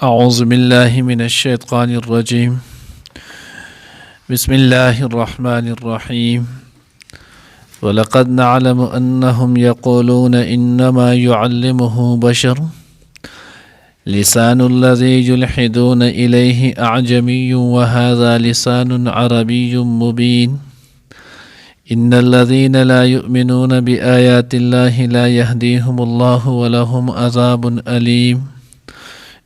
أعوذ بالله من الشيطان الرجيم بسم الله الرحمن الرحيم ولقد نعلم أنهم يقولون إنما يعلمه بشر لسان الذي يلحدون إليه أعجمي وهذا لسان عربي مبين إن الذين لا يؤمنون بآيات الله لا يهديهم الله ولهم عذاب أليم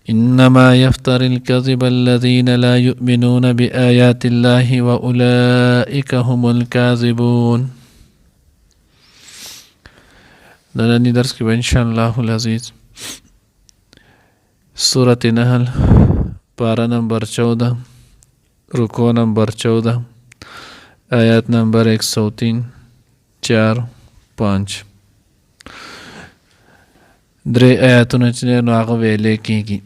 إنما يفتر الكذب الذين لا يؤمنون بآيات الله وأولئك هم الكاذبون. ننني درس کې ان شاء الله العزيز سورة نحل پارہ نمبر 14 رکوع نمبر 14 آیات نمبر 103 4 5 درې آیاتونه چې نو هغه ویلې کېږي.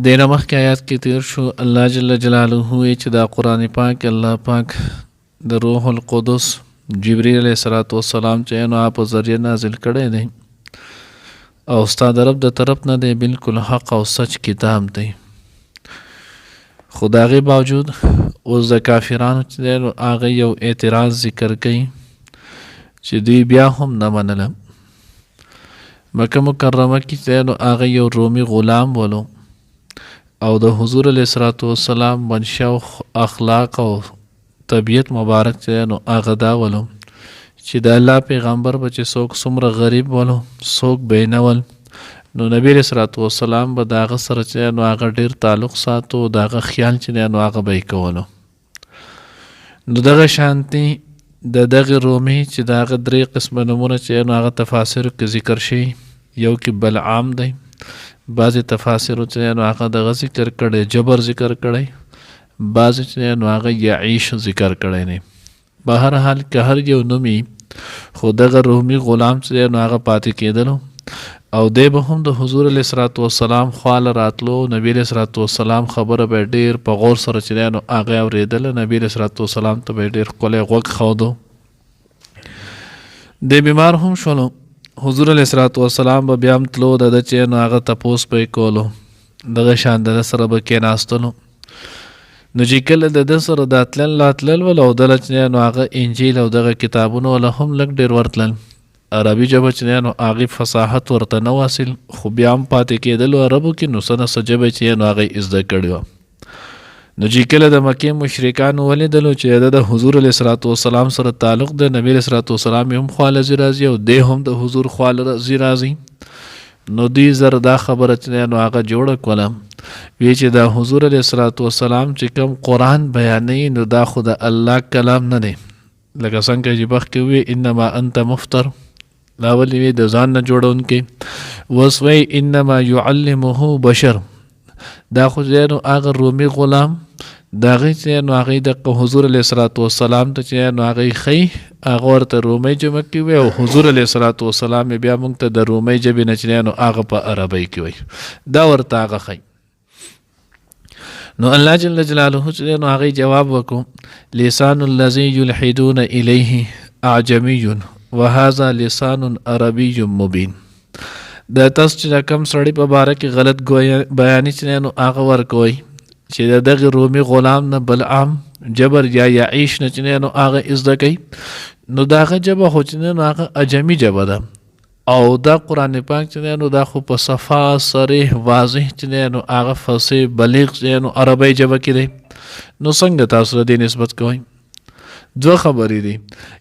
دینه مخکې آیات کې تیر شو الله جل جلاله چې دا قرآن پاک الله پاک د روح القدس جبريل علیه السلام چې نو په ذریعه نازل کړی دی او استاد رب د طرف نه دی بالکل حق او سچ کتاب دی. خدای باوجود اوس د کافرانو چې هغه یو اعتراض ذکر کوي چې دوی بیا هم نه منله. مکه مکرمه کې چې نو هغه یو رومي غلام ولو او د حضور علیه السلام منشأ او اخلاق او طبیعت مبارک چې نو هغه دا ولو چې د الله پیغمبر به چې څوک څومره غریب ولو څوک بینول نو نبی علیه السلام به د هغه سره چې نو هغه ډېر تعلق ساتو د هغه خیال چې نو هغه به یې کولو. نو دغه شانتي د دغه رومي چې د هغه درې قسمه نمونه چې نو هغه تفاسیرو کې ذکر شي یو کې بلعام دی بعضې تفاسیرو چې نو هغه دغه ذکر کړی جبر ذکر کړی بعضې چې نو هغه یعیش ذکر کړی دی. به هر حال که هر یو نومي خو دغه رومي غلام چې نو هغه پاتې کېدلو او دی به هم د حضور علیه السلام خواله راتلو. نبی علیه السلام خبره به ډېر په غور سره چې نو هغه اورېدله. نبی علیه السلام ته به ډېر ښکلی غوږ ښودو. دی بیمار هم شولو. حضور علیه السلام به بیا هم تلو د ده چې نو هغه تپوس به یې کولو دغه شان د ده سره به کېناستلو. نو چې کله د ده سره دا تلل راتلل ول او دله چې نو هغه انجیل او دغه کتابونه وله هم لږ ډېر ورتلل. عربي ژبه چې نو هغې فصاحت ورته نه واصل خو بیا هم پاتې کېدلو عربو کې نو څه نه څه ژبه چې نو هغه یې زده کړې وه. نو چې کله د مکې مشرکانو ولیدلو چې د حضور علیه السلام سره تعلق د نبی علیه السلام هم خواله راځي او دی هم د حضور خواله راځي نو دوی زر دا خبره چې نو هغه جوړه کوله وی چې د حضور علیه السلام چې کوم قرآن بیانوي نو دا خو د الله کلام نه دی. لکه څنګه چې مخکې وی انما انت مفتر دا ولې وی د ځان نه جوړونکی اوس وی انما يعلمه بشر دا خو نو هغه رومي غلام د هغې چې نو هغې د حضور علیه السلام ته چې نو هغې ښیي هغه ورته رومۍ جمع کې وی او حضور علیه السلام بیا موږ ته د رومۍ ژبې نه چې نو هغه په عربۍ کې وی دا ورته هغه ښیي. نو الله جل جلاله چې نو هغې جواب وکړو لسان الذي يلحدون إليه أعجمي وهذا لسان عربي مبين. د تاسو چې کوم سړی په باره کې غلط بیاني چې نو هغه ورکوئ چې د دغه رومي غلام نه بلعام جبر یا یعیش نه چې نو هغه زده کوي نو د هغه ژبه خو چې نو هغه عجمي ژبه ده او دا قرآن پاک چې نو دا خو په صفا صریح واضح چې نو هغه فصیح بلیغ چې نو عربی ژبه کې دی. نو څنګه تاسو د دې نسبت کوئ؟ دوه خبرې دي.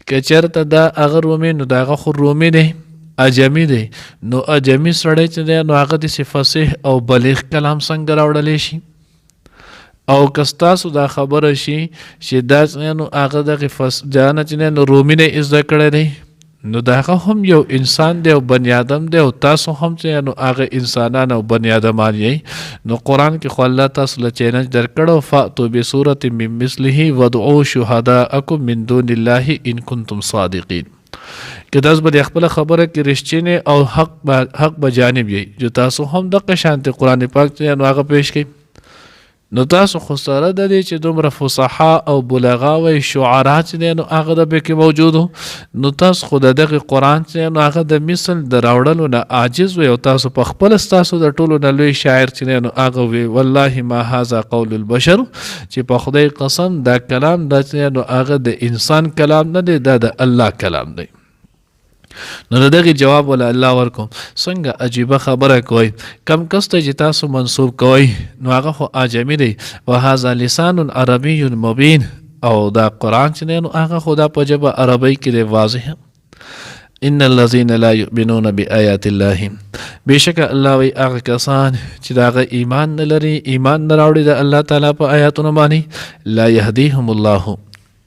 که چېرته دا هغه رومي نو دا هغه خو رومي دی عجمي دی نو عجمي سړی چې دی نو هغه داسې فصیح او بلیغ کلام څنګه راوړلی شي؟ او که ستاسو دا خبره شي چې دا نو هغه دغه جانه چې نو رومي نه زده کړی دی نو دا هغه هم یو انسان دی او بني آدم دی او تاسو هم چې نو هغه انسانان او بني آدمان یې نو قرآن کې خو الله تاسو له چیلنج درکړو فأتوا بسورة من مثله وادعوا شهداءکم من دون الله ان کنتم صادقین. که تاسو به خپل خبره کې رښتینی او حق به جانب یې جو تاسو هم دغه شانتي قرآن پاک چې نو هغه پیش کړئ نو تاسو خو سره د دې چې دومره فصحا او بلغا وی شعرا چې دی نو هغه د پکې موجود نو تاسو خو د دغه قرآن چې نو هغه د مثل د راوړلو نه عاجز وي او تاسو په خپل ستاسو د ټولو نه لوی شاعر چې نو هغه وی والله ما هذا قول البشر چې په خدای قسم دا کلام د چې نو هغه د انسان کلام نه دی دا د الله کلام دی نو دغه جواب ولا الله ورکوم څنګه عجیبه خبره کوي کم کس ته چې تاسو منسوب کوي نو هغه خو اعجمي دی وهذا لسان عربي مبين او دا قرآن چې نو هغه خدا په ژبه عربی کې دی واضح ان الذين لا يؤمنون بآيات الله بشک الله وی هغه کسان چې داغه ایمان نه لري ایمان نه راوړي د الله تعالی په آیاتونو باندې لا يهديهم الله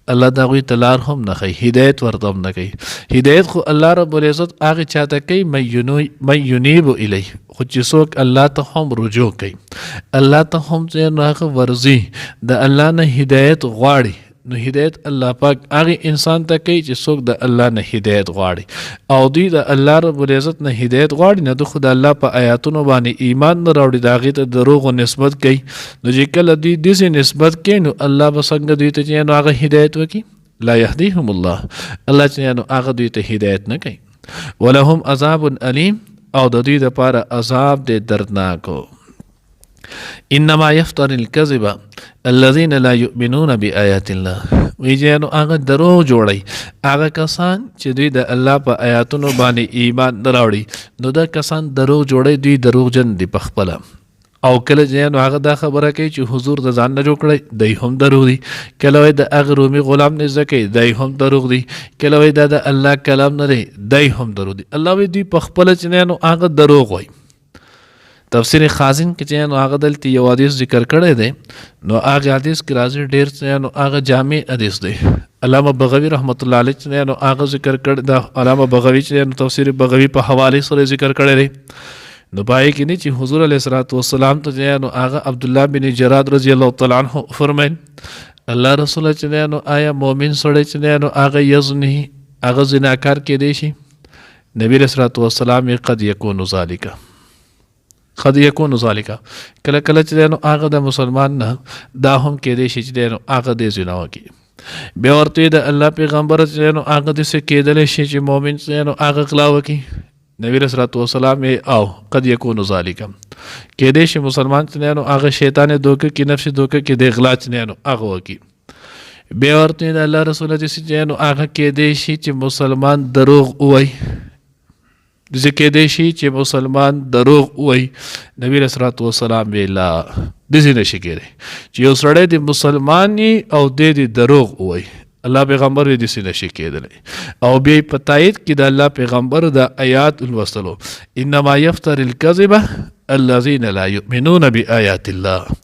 الله دا غوی تلار هم نه کوي هدایت ورته نه کوي هدایت خو الله رب العزت هغه چاته کوي من ينيب الیه خو چې څوک الله ته هم رجوع کوي الله ته هم چې هغه ورزي د الله نه هدایت غواړي نو هدایت الله پاک هغه انسان ته کوي چې څوک د الله نه هدایت غواړي او دوی د الله رب العزت نه هدایت غواړي نه د خدای الله په آیاتونو باندې ایمان نه راوړي د هغې ته دروغ نسبت کوي نو چې کله دوی داسې نسبت کوي نو الله به څنګه دوی ته چې نو هغه هدایت وکړي لا يهديهم الله الله چې نو هغه دوی ته هدایت نه کوي ولهم عذاب الیم او د دوی دپاره عذاب دی دردناکو انما يفتر الكذب الذين لا يؤمنون بآيات الله وی جنو هغه درو جوړي هغه کسان چې دوی د الله په آیاتونو باندې ایمان نه راوړي نو دا کسان درو جوړي دوی دروغجن دي په خپل او کله جنو هغه دا خبره کوي چې حضور د ځان نه جوړ کړي دی هم دروغ دي کله وی د هغه رومي غلام نه زکه دی هم دروغ دي کله وی د الله کلام نه دی هم دروغ دي الله وی دوی په خپل چې نو هغه دروغ وي تفسیر خازن کې چې نو هغه دلته یو حدیث ذکر کړی دی نو هغه حدیث کې راځي ډېر چې نو هغه جامع حدیث دی علامه بغوی رحمت الله علیه چې نو هغه ذکر کړی دا علامه بغوی چې نو تفسیر بغوی په حواله سره ذکر کړی دی نو پای کې نه چې حضور علیه الصلاۃ والسلام ته نو هغه عبد الله بن جراد رضی الله تعالی عنہ فرمایل الله رسول چې نو آیا مؤمن سره چې نو هغه یزنی هغه زناکار کې دی شي نبی رسول الله والسلام قد یکون ذالک قد یکون ذالک کله کله چې نو هغه د مسلمان نه دا هم کې دی چې نو هغه د زنا وکي بیا ورته د الله پیغمبر چې نو هغه د څه کېدل شي چې مؤمن چې نو هغه غلا وکي نبی رسول الله والسلام او قد یکون ذالک کې دی چې مسلمان چې نو هغه شیطان دوکه کې نفس دوکه کې د غلا چې نو هغه وکي بیا ورته د الله رسول الله چې نو هغه کې دی چې مسلمان دروغ وایي ځکه دی شي چې مسلمان دروغ وایي نبی رسول الله والسلام ویلا داسې نشي کېدی چې یو سړی د مسلمان او د دروغ وایي الله پیغمبر داسې نشي کېدلی او بیا په تایید کې د الله پیغمبر د آیات لوستلو انما یفتر الکذب الذین لا یؤمنون بآیات الله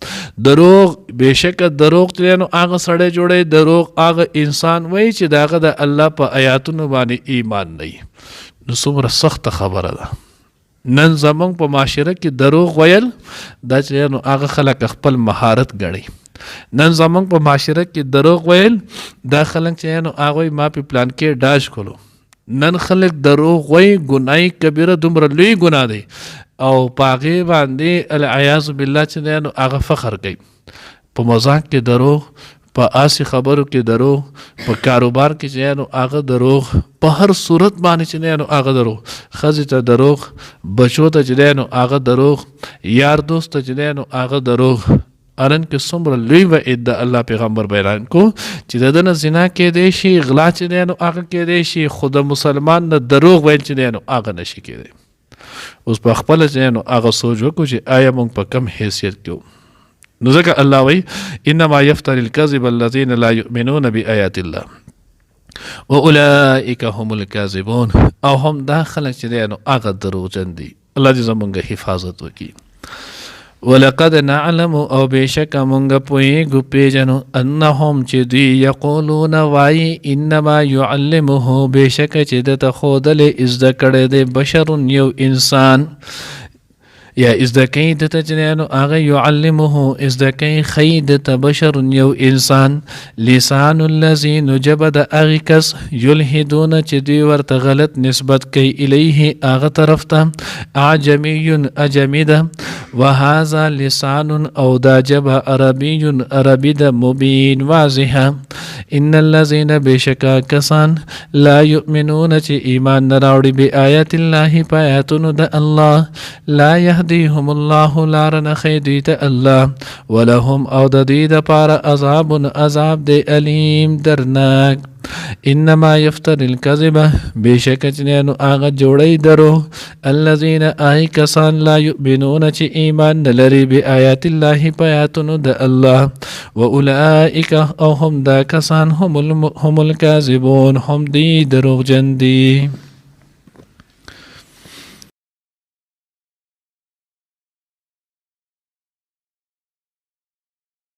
دروغ بېشکه دروغ چې نو هغه سړی جوړی دروغ هغه انسان وایي چې د هغه د الله په آیاتونو باندې ایمان نه وي نو څومره سخته خبره ده نن زمونږ په معاشره کې دروغ ویل دا چې نو هغه خلک خپل مهارت ګڼي نن زمونږ په معاشره کې دروغ ویل دا خلک چې نو هغه ما په پلان کې ډاج کولو نن خلک دروغ وایي ګناي کبیره دومره لوی ګناه دی او په هغې باندې العیاذ بالله چې نو هغه فخر کوي په مذاق کې دروغ په آسی خبرو کې دروغ په کاروبار کې چې نو هغه دروغ په هر صورت باندې چې نو هغه دروغ ښځې ته دروغ بچو ته چې نو هغه دروغ یار دوست ته چې نو هغه دروغ ارن کې څومره لوی وعید د الله پیغمبر بیان کو چې د نه زنا کېدی شي غلا چې نو هغه کېدی شي خو د مسلمان نه دروغ ویل چې نو هغه نشي کېدی اوس په خپله چې نو هغه سوچ وکړو چې آیا موږ په کم حیثیت کې نو ځکه الله وی انما یفتر الکذب الذین لا یؤمنون بآیات الله واولئک هم الکاذبون او هم دا خلک چې نو هغه دروغجن دي الله دې زموږ حفاظت وکړي ولقد نعلم او بشک مونږ پوهیږو پیژنو انهم چې دوی یقولون وایي انما یعلمه بشک چې دته ښودلې زده کړی دی بشر یو انسان یا ازدکی دتا چنانو آغا یعلمه ازدکی خید بشر یو انسان لسان الذین جبد اغی کس یلحدون چی دوی ورت غلط نسبت کی الیه آغا طرف تا اعجمی اجمی دا وهذا لسان او دا جب عربی عربی دا مبین واضحا ان الذین بشکا کسان لا یؤمنون چی ایمان نراوڑی بی آیات اللہ پایاتون دا اللہ لا يهديهم الله لارن خيديت الله ولهم او دديد پار عذاب دي عليم درناك انما يفتر الكذبه بشكتنينو آغا جوڑي درو الذين آئی کسان لا يؤمنون چي ایمان نلري بآيات الله پایاتون دا الله وأولئك او هم دا کسان هم الكاذبون هم دي دروغ جن دي